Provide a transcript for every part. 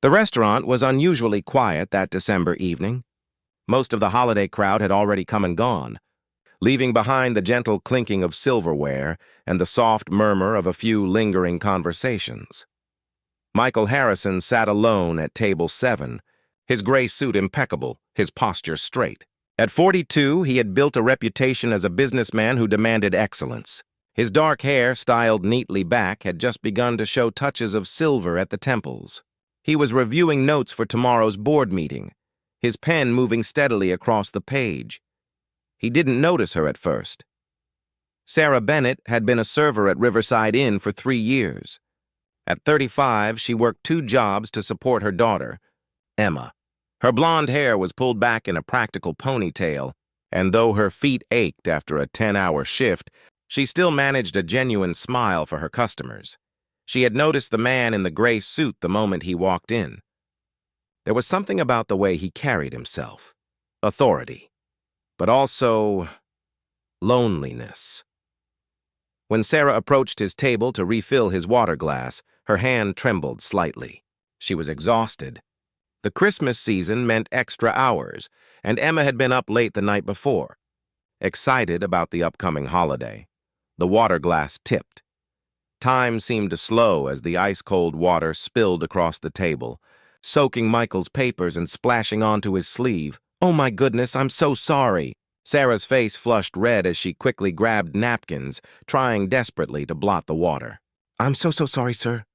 The restaurant was unusually quiet that December evening. Most of the holiday crowd had already come and gone, leaving behind the gentle clinking of silverware and the soft murmur of a few lingering conversations. Michael Harrison sat alone at table 7, his gray suit impeccable, his posture straight. At 42, he had built a reputation as a businessman who demanded excellence. His dark hair, styled neatly back, had just begun to show touches of silver at the temples. He was reviewing notes for tomorrow's board meeting, his pen moving steadily across the page. He didn't notice her at first. Sarah Bennett had been a server at Riverside Inn for 3 years. At 35, she worked 2 jobs to support her daughter, Emma. Her blonde hair was pulled back in a practical ponytail, and though her feet ached after a 10-hour shift, she still managed a genuine smile for her customers. She had noticed the man in the gray suit the moment he walked in. There was something about the way he carried himself. Authority. But also loneliness. When Sarah approached his table to refill his water glass, her hand trembled slightly. She was exhausted. The Christmas season meant extra hours, and Emma had been up late the night before. Excited about the upcoming holiday, the water glass tipped. Time seemed to slow as the ice-cold water spilled across the table, soaking Michael's papers and splashing onto his sleeve. "Oh my goodness, I'm so sorry." Sarah's face flushed red as she quickly grabbed napkins, trying desperately to blot the water. "I'm so sorry, sir.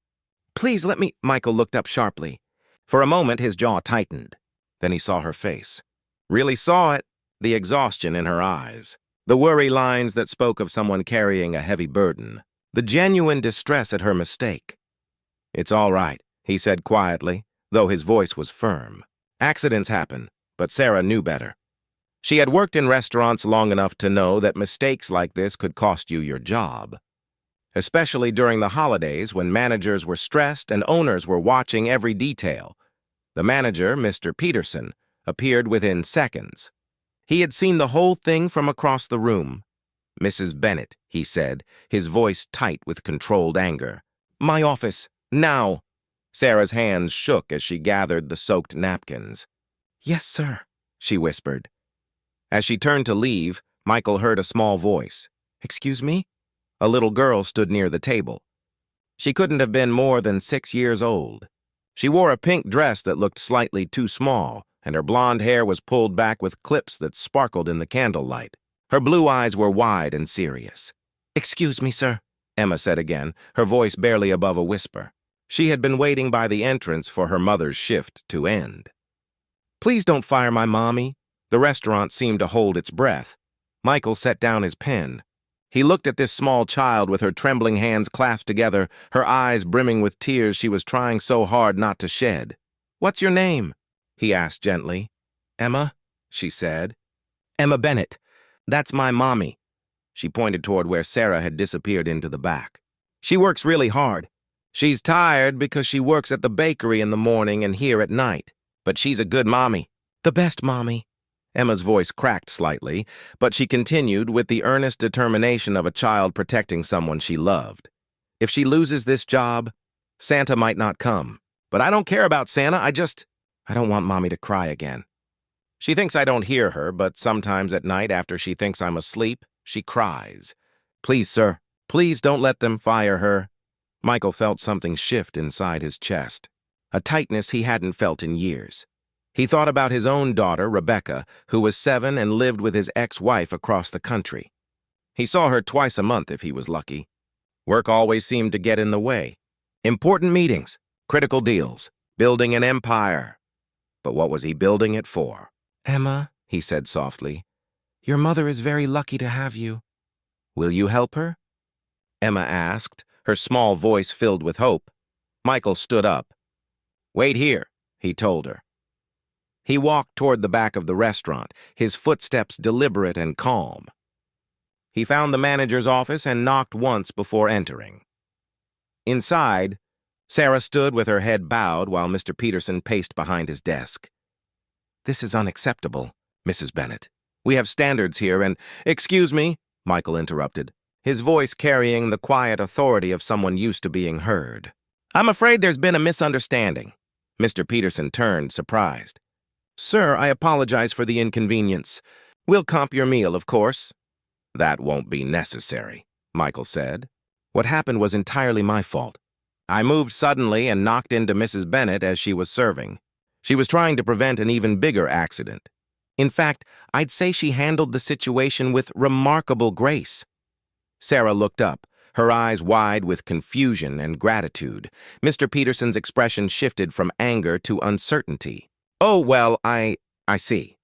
Please let me—" Michael looked up sharply. For a moment, his jaw tightened. Then he saw her face. Really saw it, the exhaustion in her eyes, the worry lines that spoke of someone carrying a heavy burden, the genuine distress at her mistake. "It's all right," he said quietly, though his voice was firm. Accidents happen, but Sarah knew better. She had worked in restaurants long enough to know that mistakes like this could cost you your job. Especially during the holidays when managers were stressed and owners were watching every detail. The manager, Mr. Peterson, appeared within seconds. He had seen the whole thing from across the room. "Mrs. Bennett," he said, his voice tight with controlled anger. "My office, now." Sarah's hands shook as she gathered the soaked napkins. "Yes, sir," she whispered. As she turned to leave, Michael heard a small voice. "Excuse me?" A little girl stood near the table. She couldn't have been more than 6 years old. She wore a pink dress that looked slightly too small, and her blonde hair was pulled back with clips that sparkled in the candlelight. Her blue eyes were wide and serious. "Excuse me, sir," Emma said again, her voice barely above a whisper. She had been waiting by the entrance for her mother's shift to end. "Please don't fire my mommy." The restaurant seemed to hold its breath. Michael set down his pen. He looked at this small child with her trembling hands clasped together, her eyes brimming with tears she was trying so hard not to shed. "What's your name?" he asked gently. "Emma," she said. "Emma Bennett. That's my mommy." She pointed toward where Sarah had disappeared into the back. "She works really hard. She's tired because she works at the bakery in the morning and here at night. But she's a good mommy. The best mommy." Emma's voice cracked slightly, but she continued with the earnest determination of a child protecting someone she loved. "If she loses this job, Santa might not come. But I don't care about Santa, I don't want Mommy to cry again. She thinks I don't hear her, but sometimes at night after she thinks I'm asleep, she cries. Please, sir, please don't let them fire her." Michael felt something shift inside his chest, a tightness he hadn't felt in years. He thought about his own daughter, Rebecca, who was 7 and lived with his ex-wife across the country. He saw her twice a month if he was lucky. Work always seemed to get in the way. Important meetings, critical deals, building an empire. But what was he building it for? "Emma," he said softly, "your mother is very lucky to have you." "Will you help her?" Emma asked, her small voice filled with hope. Michael stood up. "Wait here," he told her. He walked toward the back of the restaurant, his footsteps deliberate and calm. He found the manager's office and knocked once before entering. Inside, Sarah stood with her head bowed while Mr. Peterson paced behind his desk. "This is unacceptable, Mrs. Bennett. We have standards here and—" "Excuse me," Michael interrupted, his voice carrying the quiet authority of someone used to being heard. "I'm afraid there's been a misunderstanding. Mr. Peterson turned, surprised. "Sir, I apologize for the inconvenience. We'll comp your meal, of course." "That won't be necessary," Michael said. "What happened was entirely my fault. I moved suddenly and knocked into Mrs. Bennet as she was serving. She was trying to prevent an even bigger accident. In fact, I'd say she handled the situation with remarkable grace." Sarah looked up, her eyes wide with confusion and gratitude. Mr. Peterson's expression shifted from anger to uncertainty. "Oh, well, I see."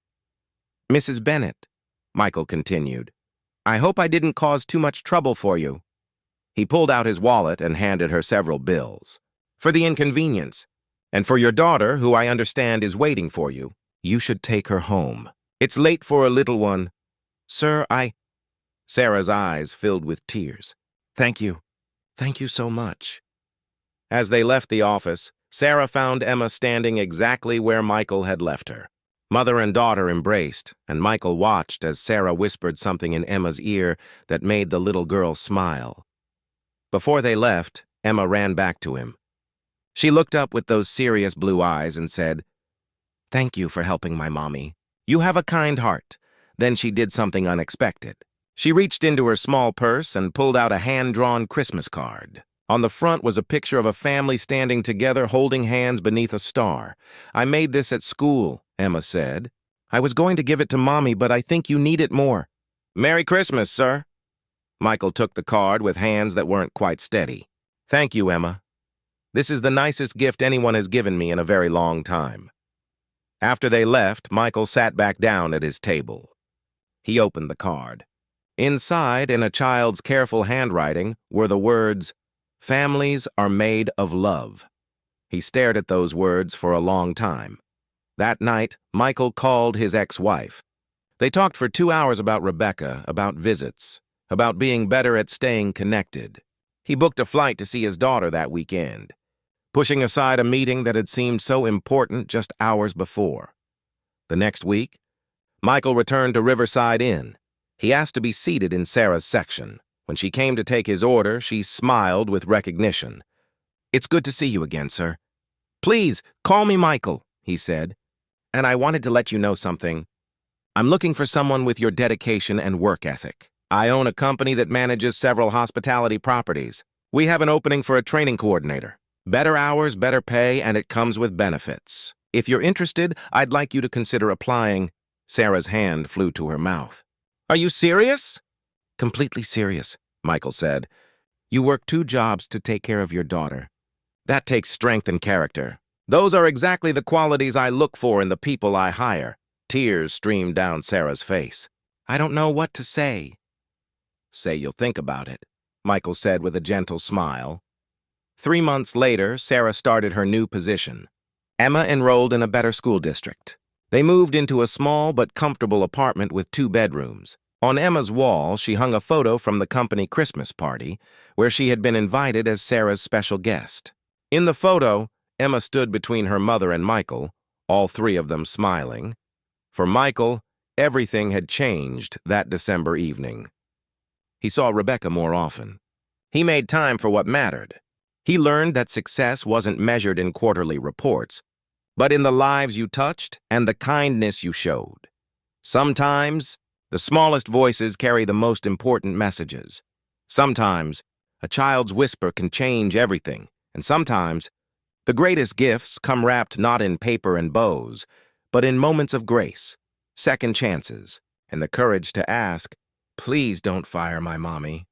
"Mrs. Bennet," Michael continued, "I hope I didn't cause too much trouble for you." He pulled out his wallet and handed her several bills. "For the inconvenience, and for your daughter, who I understand is waiting for you, you should take her home. It's late for a little one." "Sir, Sarah's eyes filled with tears. "Thank you. Thank you so much." As they left the office, Sarah found Emma standing exactly where Michael had left her. Mother and daughter embraced, and Michael watched as Sarah whispered something in Emma's ear that made the little girl smile. Before they left, Emma ran back to him. She looked up with those serious blue eyes and said, "Thank you for helping my mommy. You have a kind heart." Then she did something unexpected. She reached into her small purse and pulled out a hand-drawn Christmas card. On the front was a picture of a family standing together holding hands beneath a star. "I made this at school," Emma said. "I was going to give it to Mommy, but I think you need it more." "Merry Christmas, sir." Michael took the card with hands that weren't quite steady. "Thank you, Emma. This is the nicest gift anyone has given me in a very long time." After they left, Michael sat back down at his table. He opened the card. Inside, in a child's careful handwriting, were the words, "Families are made of love." He stared at those words for a long time. That night, Michael called his ex-wife. They talked for 2 hours about Rebecca, about visits, about being better at staying connected. He booked a flight to see his daughter that weekend, pushing aside a meeting that had seemed so important just hours before. The next week, Michael returned to Riverside Inn. He asked to be seated in Sarah's section. When she came to take his order, she smiled with recognition. "It's good to see you again, sir." "Please, call me Michael," he said. "And I wanted to let you know something. I'm looking for someone with your dedication and work ethic. I own a company that manages several hospitality properties. We have an opening for a training coordinator. Better hours, better pay, and it comes with benefits. If you're interested, I'd like you to consider applying." Sarah's hand flew to her mouth. "Are you serious?" "Completely serious," Michael said. "You work 2 jobs to take care of your daughter. That takes strength and character. Those are exactly the qualities I look for in the people I hire." Tears streamed down Sarah's face. "I don't know what to say." "Say you'll think about it," Michael said with a gentle smile. 3 months later, Sarah started her new position. Emma enrolled in a better school district. They moved into a small but comfortable apartment with 2 bedrooms. On Emma's wall, she hung a photo from the company Christmas party, where she had been invited as Sarah's special guest. In the photo, Emma stood between her mother and Michael, all 3 of them smiling. For Michael, everything had changed that December evening. He saw Rebecca more often. He made time for what mattered. He learned that success wasn't measured in quarterly reports, but in the lives you touched and the kindness you showed. Sometimes, the smallest voices carry the most important messages. Sometimes, a child's whisper can change everything, and sometimes, the greatest gifts come wrapped not in paper and bows, but in moments of grace, second chances, and the courage to ask, "Please don't fire my mommy."